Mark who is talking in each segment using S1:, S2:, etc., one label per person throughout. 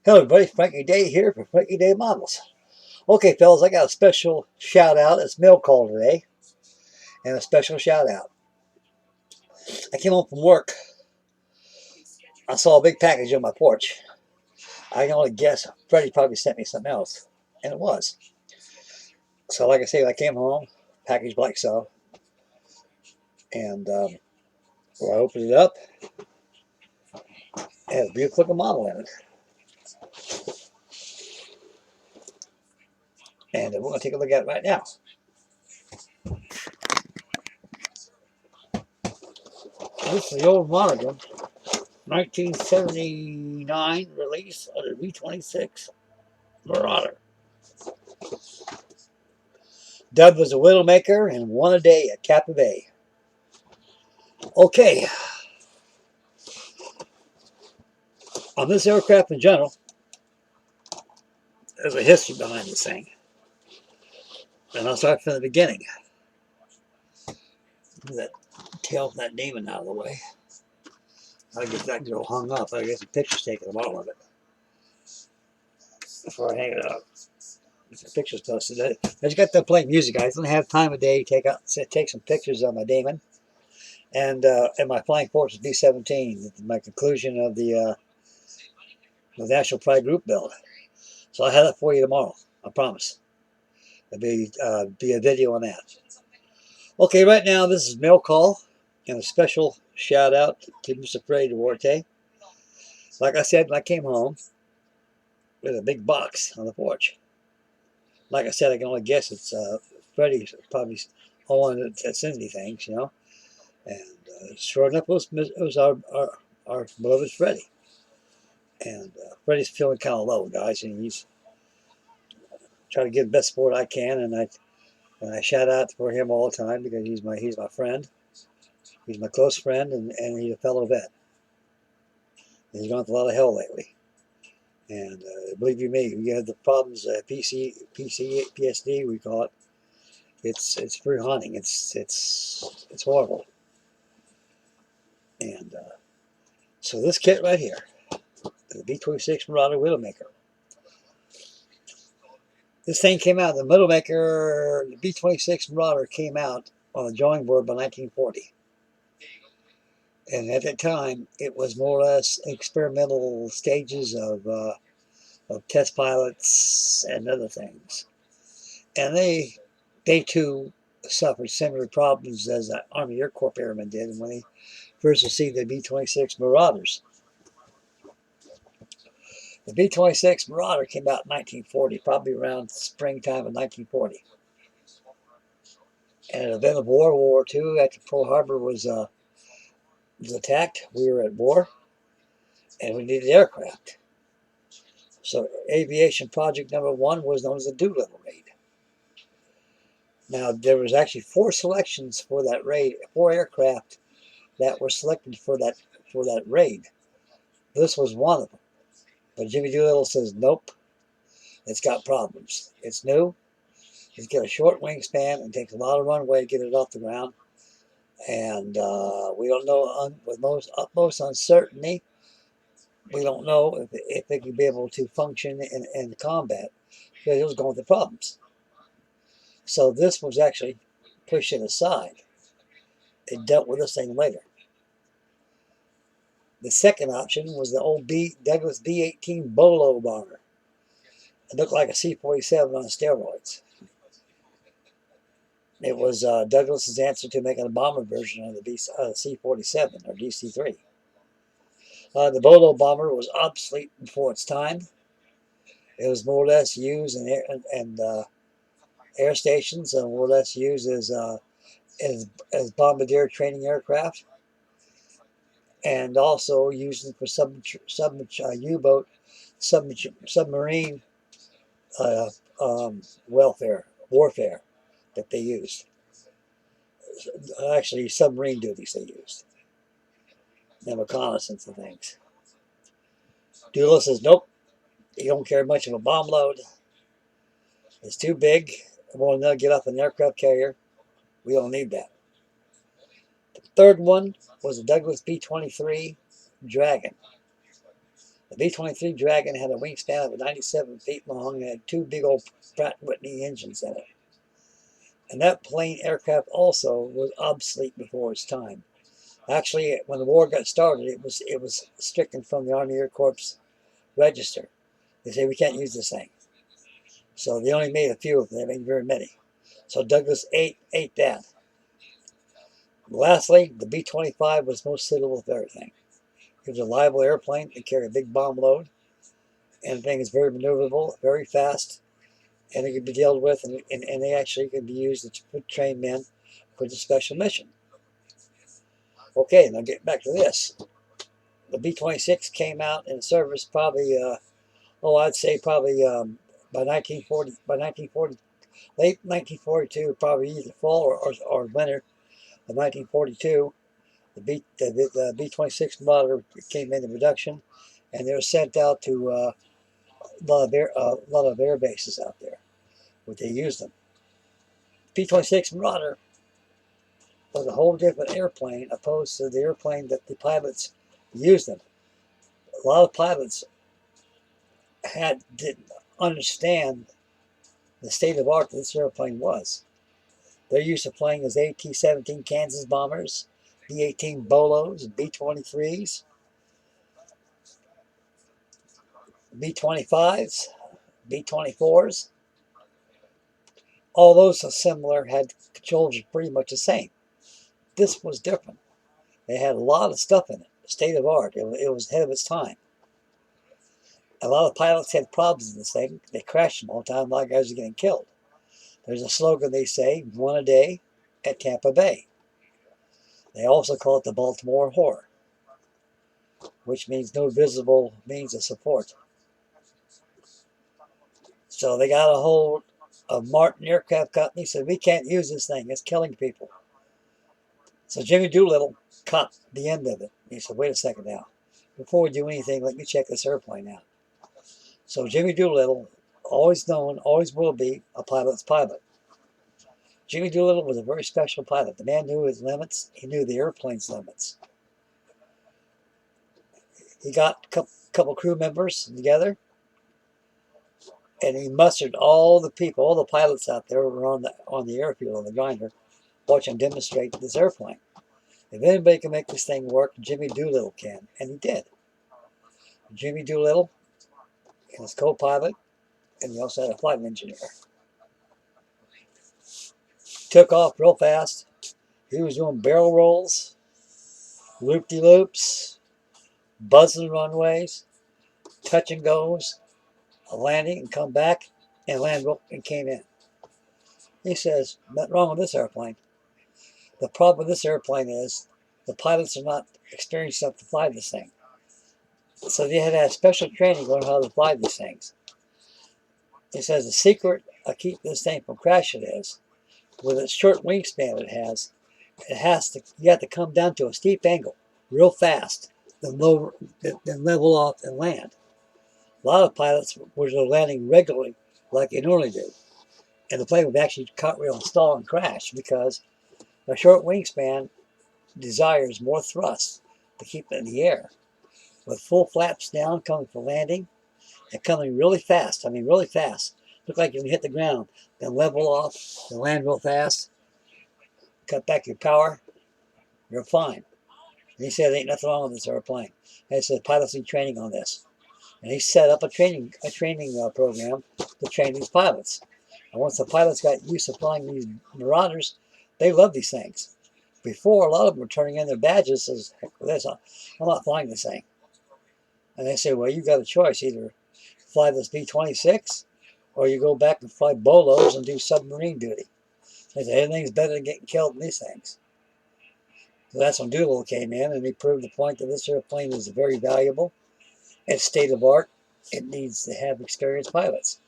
S1: Hello everybody, Frankie Day here for Frankie Day Models. Okay fellas, I got a special shout out. It's mail call today. And a special shout out. I came home from work. I saw a big package on my porch. I can only guess Freddy probably sent me something else. And it was. So like I say, I came home, package like so. And when I opened it up, it had a beautiful looking model in it. And we're going to take a look at it right now. This is the old Monogram, 1979 release of the V26 Marauder. Dub was a widowmaker and one a day at Kappa Bay. Okay, on this aircraft in general, there's a history behind this thing. And I'll start from the beginning. Get that tail from that demon out of the way. I'll get that girl hung up. I'll get some pictures taken of all of it before I hang it up. Some pictures posted. I just got to play music. I just don't have time of day to take some pictures of my Damon and my Flying Fortress B-17. My conclusion of the National Pride Group build. So I'll have that for you tomorrow. I promise. There'll be a video on that. Okay, right now this is mail call and a special shout out to Mr. Freddy Duarte. Like I said, when I came home, there's a big box on the porch. Like I said, I can only guess it's Freddy's probably all one that sends me things, you know. And sure enough, it was our beloved Freddy. And Freddy's feeling kind of low, guys, and he's trying to give the best support I can. And I shout out for him all the time because he's my friend. He's my close friend, and he's a fellow vet. And he's gone through a lot of hell lately. And believe you me, we have the problems, PTSD we call it. It's pretty haunting. It's horrible. And so this kit right here, the B-26 Marauder Widowmaker. This thing came out, the Widowmaker, the B-26 Marauder came out on the drawing board by 1940. And at that time, it was more or less experimental stages of test pilots and other things. And they too suffered similar problems as the Army Air Corps airmen did when they first received the B-26 Marauders. The B-26 Marauder came out in 1940, probably around springtime of 1940. And at the event of World War II, after Pearl Harbor was attacked, we were at war, and we needed aircraft. So aviation project number one was known as the Doolittle raid. Now there was actually 4 selections for that raid, 4 aircraft that were selected for that raid. This was one of them. But Jimmy Doolittle says, nope, it's got problems. It's new. It's got a short wingspan and takes a lot of runway to get it off the ground. And we don't know, with utmost uncertainty, we don't know if it could be able to function in combat because it was going through problems. So this was actually pushed it aside. It dealt with this thing later. The second option was the old Douglas B-18 Bolo bomber. It looked like a C-47 on steroids. It was Douglas's answer to making a bomber version of the C-47 or DC-3. The Bolo bomber was obsolete before its time. It was more or less used in air stations and more or less used as bombardier training aircraft, and also used for U-boat, submarine warfare that they used. Actually, submarine duties they used, and reconnaissance and things. Doolittle says, nope, you don't care much of a bomb load. It's too big. I want to get off an aircraft carrier. We don't need that. The third one was the Douglas B-23 Dragon. The B-23 Dragon had a wingspan of 97 feet long and had two big old Pratt & Whitney engines in it. And that plane aircraft also was obsolete before its time. Actually, when the war got started, it was stricken from the Army Air Corps register. They say we can't use this thing. So they only made a few of them. They made very many. So Douglas ate that. Lastly, the B-25 was most suitable for everything. It was a reliable airplane. It carried a big bomb load. And the thing is very maneuverable, very fast, and it could be dealt with, and they actually could be used to train men for the special mission. Okay, now get back to this. The B-26 came out in service probably, I'd say probably by 1940, late 1942, probably either fall or winter of 1942. The B-26 model came into production, and they were sent out to a lot of air bases out there where they used them. B-26 Marauder was a whole different airplane opposed to the airplane that the pilots used them. A lot of pilots didn't understand the state of art that this airplane was. They're used to flying as AT-17 Kansas bombers, B-18 Bolos, B-23s, B-25s, B-24s. All those are similar, had controls pretty much the same. This was different. It had a lot of stuff in it, state of art. It was ahead of its time. A lot of pilots had problems in this thing. They crashed them all the time. A lot of guys are getting killed. There's a slogan they say, one a day at Tampa Bay. They also call it the Baltimore Horror, which means no visible means of support. So they got a hold of Martin Aircraft Company, said, we can't use this thing. It's killing people. So Jimmy Doolittle caught the end of it. He said, wait a second now. Before we do anything, let me check this airplane out. So Jimmy Doolittle, always known, always will be, a pilot's pilot. Jimmy Doolittle was a very special pilot. The man knew his limits. He knew the airplane's limits. He got a couple crew members together, and he mustered all the people, all the pilots out there who were on the airfield, on the grinder, watching him demonstrate this airplane. If anybody can make this thing work, Jimmy Doolittle can, and he did. Jimmy Doolittle and his co-pilot, and he also had a flight engineer. Took off real fast. He was doing barrel rolls, loop-de-loops, buzzing runways, touch and goes, a landing and come back and land and came in. He says, nothing wrong with this airplane. The problem with this airplane is the pilots are not experienced enough to fly this thing. So they had to have special training on how to fly these things. He says the secret of keeping this thing from crashing is, with its short wingspan you have to come down to a steep angle real fast, then level off and land. A lot of pilots were landing regularly like they normally do. And the plane would actually cartwheel and stall and crash because a short wingspan desires more thrust to keep it in the air. With full flaps down, coming for landing, and coming really fast. I mean, really fast. Look like you can hit the ground, then level off, then land real fast, cut back your power, you're fine. And he said, there ain't nothing wrong with this airplane. And he said, pilots need training on this. And he set up a training program to train these pilots. And once the pilots got used to flying these Marauders, they loved these things. Before, a lot of them were turning in their badges as, heck with this, I'm not flying this thing. And they say, well, you got a choice. Either fly this B-26 or you go back and fly Bolos and do submarine duty. They say, anything's better than getting killed in these things. So that's when Doolittle came in and he proved the point that this airplane is very valuable. It's state of art. It needs to have experienced pilots.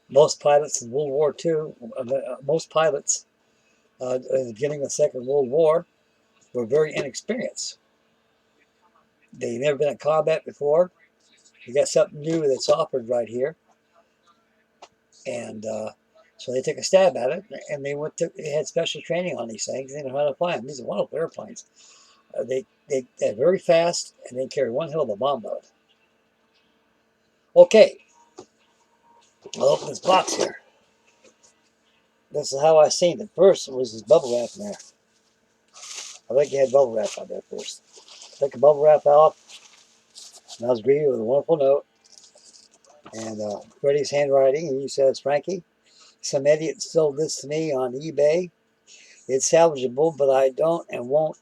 S1: Most pilots in World War II, most pilots at the beginning of the Second World War were very inexperienced. They'd never been in combat before. You got something new that's offered right here. And so they took a stab at it, and they had special training on these things. They know how to fly them. These are wonderful airplanes. They're very fast, and they carry one hell of a bomb load. Okay, I'll open this box here. This is how I seen it. First, it was this bubble wrap in there. I think you had bubble wrap on there first. Take the bubble wrap out, and I was greeted with a wonderful note. And Freddy's handwriting, and he says, Frankie, some idiot sold this to me on eBay. It's salvageable, but I don't and won't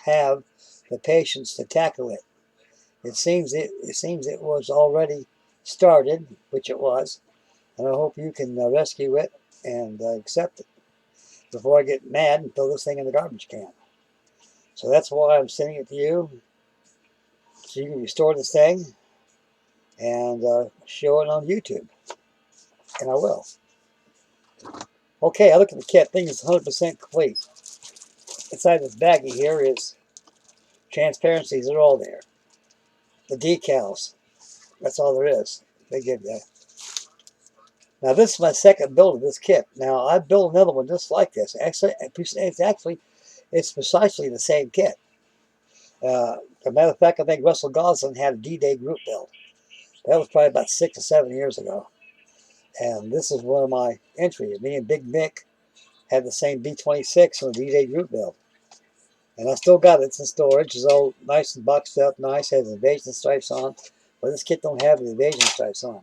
S1: have the patience to tackle it. It seems it was already started, which it was, and I hope you can rescue it and accept it before I get mad and throw this thing in the garbage can. So that's why I'm sending it to you, so you can restore this thing and show it on YouTube, and I will. Okay, I look at the kit. Thing is 100% complete. Inside this baggie here is transparencies. They're all there. The decals. That's all there is. They give you. Now this is my second build of this kit. Now I built another one just like this. Actually, it's precisely the same kit. As a matter of fact, I think Russell Goslin had a D-Day group build. That was probably about 6 or 7 years ago. And this is one of my entries. Me and Big Mick had the same B-26 on the D-Day group build. And I still got it. It's in storage. It's all nice and boxed up, nice. Has invasion stripes on. But this kit don't have the invasion stripes on.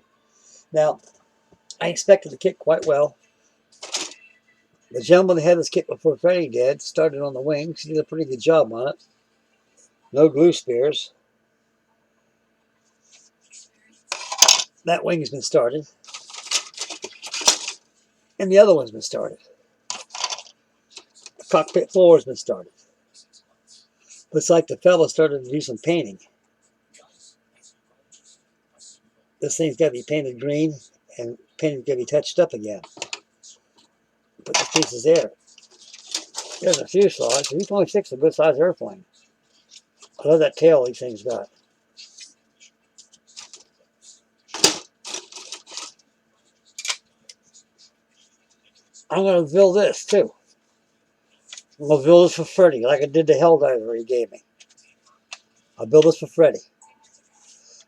S1: Now, I inspected the kit quite well. The gentleman that had this kit before Freddy did started on the wings. He did a pretty good job on it. No glue spears. That wing has been started. And the other one's been started. The cockpit floor has been started. Looks like the fella started to do some painting. This thing's got to be painted green, and painting's got to be touched up again. Put the pieces there. There's a fuselage. The B-26 is a good sized airplane. I love that tail these things got. I'm going to build this too. I'm going to build this for Freddy, like I did the Helldiver he gave me. I'll build this for Freddy.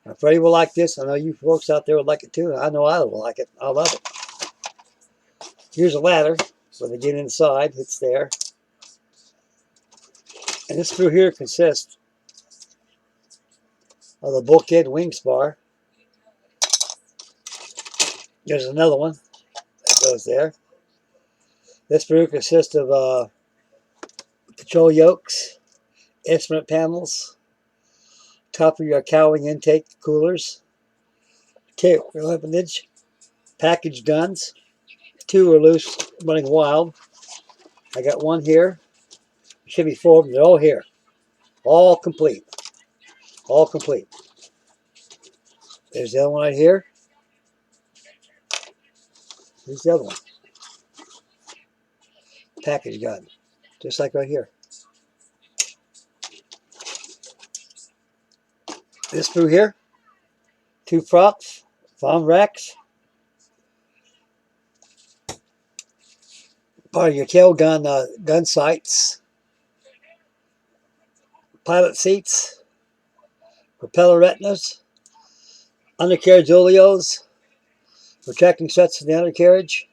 S1: And Freddy will like this. I know you folks out there would like it too. I know I will like it. I love it. Here's a ladder. When they get inside, it's there. And this screw here consists of the bulkhead wing spar. There's another one that goes there. This screw consists of control yokes, instrument panels, top of your cowling intake coolers, 11-inch package guns. 2 are loose, running wild. I got one here. There should be 4 of them. They're all here. All complete. All complete. There's the other one right here. Here's the other one. Package gun. Just like right here. This through here. 2 props. Bomb racks. Part of your tail gun gun sights. Pilot seats. Propeller retinas. Undercarriage oleos. Retracting struts for the undercarriage.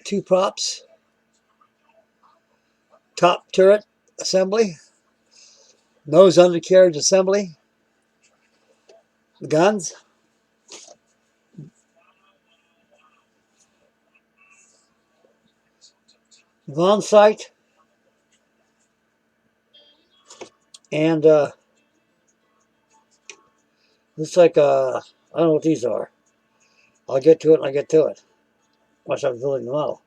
S1: 2 props. Top turret assembly. Nose undercarriage assembly. The guns. Von sight. And looks like I don't know what these are. I'll get to it when I get to it. Once I'm building the model.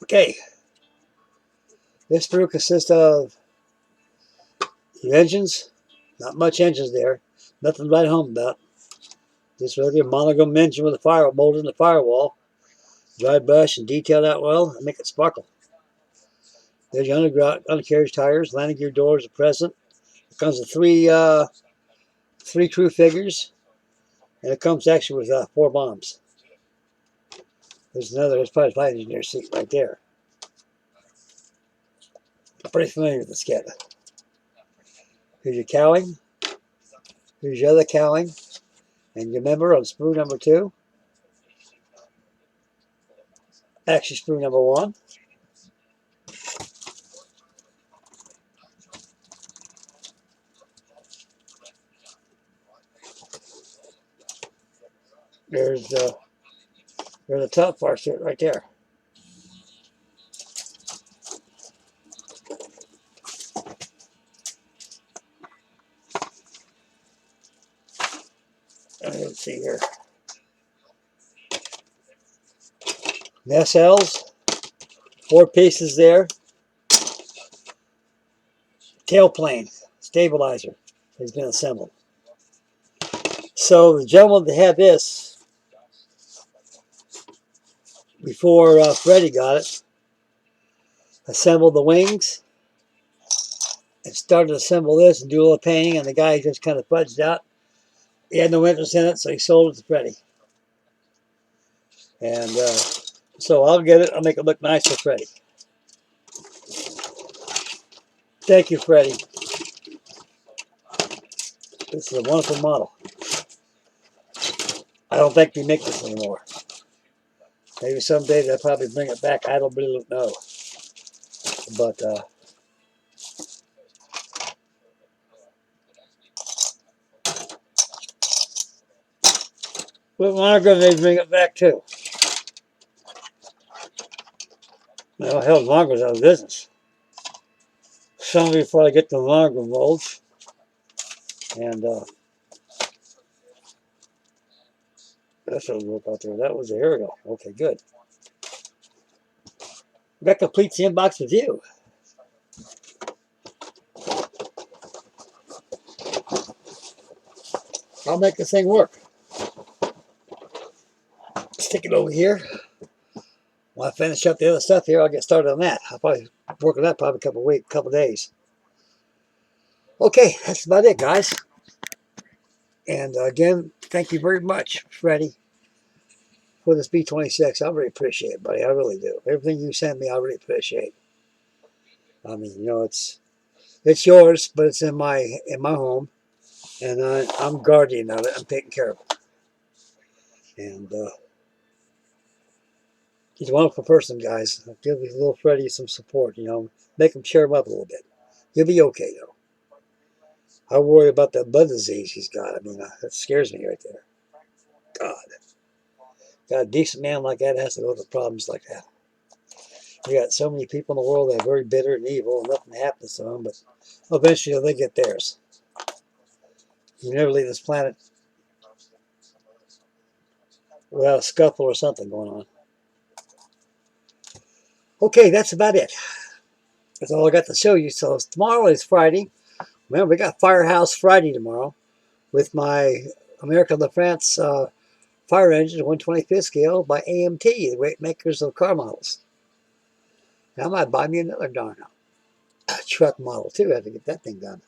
S1: Okay. This screw consists of the engines. Not much engines there. Nothing to write home about. Just really a monogram engine with a fire molded in the firewall. Dry brush and detail that well and make it sparkle. There's your undercarriage tires. Landing gear doors are present. It comes with three crew figures. And it comes actually with 4 bombs. There's probably a flight engineer seat right there. pretty familiar with this kit. Here's your cowling. Here's your other cowling. And you remember on sprue number 2, actually sprue number 1. There's the top part to it right there. Let's see here. Nacelles, 4 pieces there. Tailplane, stabilizer has been assembled. So the gentleman that had this before Freddy got it, assembled the wings and started to assemble this and do a little painting, and the guy just kind of fudged out. He had no interest in it, so he sold it to Freddy. And so I'll get it. I'll make it look nice for Freddy. Thank you, Freddy. This is a wonderful model. I don't think we make this anymore. Maybe someday they'll probably bring it back. I don't really know. But with Margaret, they bring it back too. Well, hell, Margaret's out of business. Some of you probably get the Margaret molds. And that's a look out there. That was a here we go. Okay, good. That completes the inbox review. I'll make this thing work. Stick it over here. When I finish up the other stuff here, I'll get started on that. I'll probably work on that probably a couple days. Okay, that's about it, guys. And again, thank you very much, Freddy, for this B26. I really appreciate it, buddy. I really do. Everything you send me, I really appreciate. I mean, you know, it's yours, but it's in my home, and I'm guardian of it. I'm taking care of it. And he's a wonderful person, guys. Give little Freddy some support. You know, make him cheer him up a little bit. He'll be okay though. I worry about that blood disease he's got. I mean, that scares me right there. God. Got a decent man like that has to go through problems like that. You got so many people in the world that are very bitter and evil, and nothing happens to them, but eventually they get theirs. You never leave this planet without a scuffle or something going on. Okay, that's about it. That's all I got to show you. So tomorrow is Friday. Remember, we got Firehouse Friday tomorrow with my American LaFrance fire engine, 125th scale by AMT, the great makers of car models. Now I might buy me another darn truck model too. I have to get that thing done.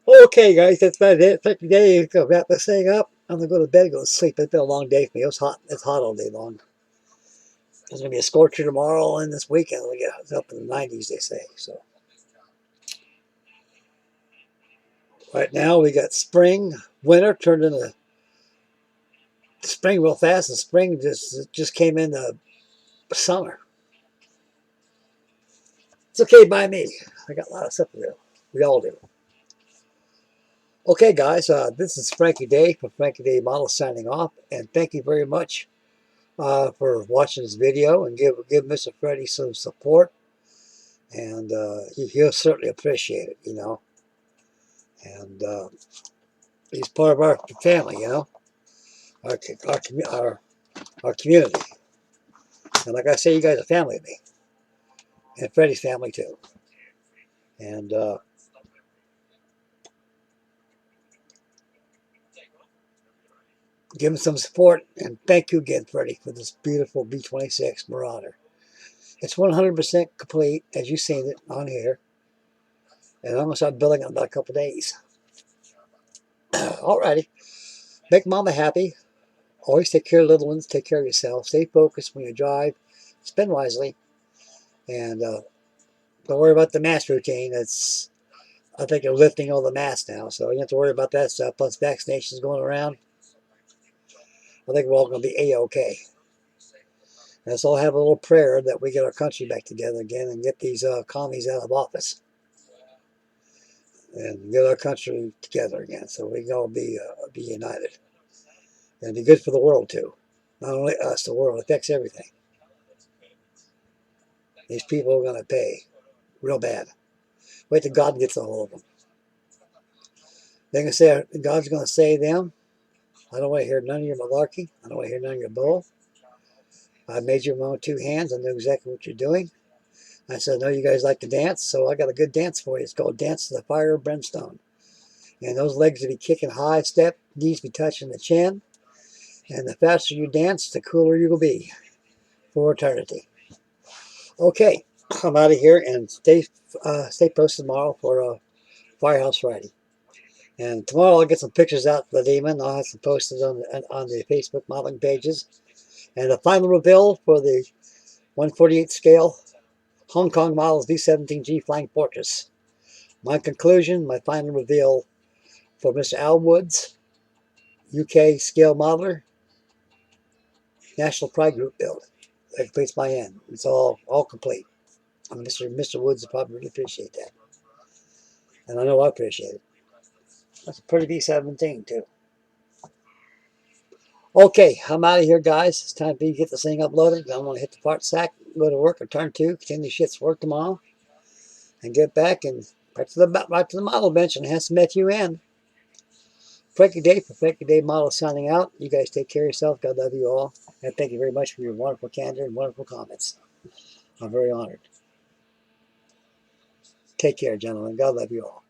S1: Okay, guys, that's about it. For today, to wrap this thing up, I'm gonna go to bed and go to sleep. It's been a long day for me. It was hot. It's hot all day long. There's gonna be a scorcher tomorrow and this weekend. We get up in the 90s, they say. So right now we got spring, winter turned into spring real fast, and spring just came into summer. It's okay by me. I got a lot of stuff to do. We all do. Okay, guys, this is Frankie Day from Frankie Day Models signing off, and thank you very much for watching this video, and give Mr. Freddy some support, and he'll certainly appreciate it, you know. And he's part of our family, you know, our community. And like I say, you guys are family to me, and Freddy's family too. And give him some support, and thank you again, Freddy, for this beautiful B26 Marauder. It's 100% complete, as you've seen it on here, and I'm going to start building it in about a couple days. Alrighty. Make Mama happy. Always take care of little ones. Take care of yourself. Stay focused when you drive. Spend wisely. And Don't worry about the mask routine. I think they're lifting all the masks now, so you don't have to worry about that stuff. Plus vaccinations going around. I think we're all going to be A-OK. Let's all have a little prayer that we get our country back together again and get these commies out of office. And get our country together again so we can all be united. And be good for the world, too. Not only us, the world affects everything. These people are going to pay real bad. Wait till God gets a hold of them. They're going to say, God's going to save them. I don't want to hear none of your malarkey. I don't want to hear none of your bull. I made you with my own two hands. I know exactly what you're doing. I said, I know you guys like to dance, so I got a good dance for you. It's called Dance to the Fire of Brimstone. And those legs will be kicking high step, knees be touching the chin. And the faster you dance, the cooler you will be for eternity. Okay, I'm out of here, and stay posted tomorrow for Firehouse Friday. And tomorrow I'll get some pictures out for the demon. I'll have some posted on the Facebook modeling pages. And the final reveal for the 1/48 scale Hong Kong models V-17G Flying Fortress. My conclusion, my final reveal for Mr. Al Woods, UK scale modeler, National Pride Group build. That completes my end. It's all complete. And Mr. Woods will probably really appreciate that. And I know I appreciate it. That's a pretty V-17 too. Okay, I'm out of here, guys. It's time for me to get this thing uploaded. I'm going to hit the part sack, go to work, return to, continue shit's work tomorrow, and get back and right to the model bench and have some FUN. Perfect Day model signing out. You guys take care of yourself. God love you all. And thank you very much for your wonderful candor and wonderful comments. I'm very honored. Take care, gentlemen. God love you all.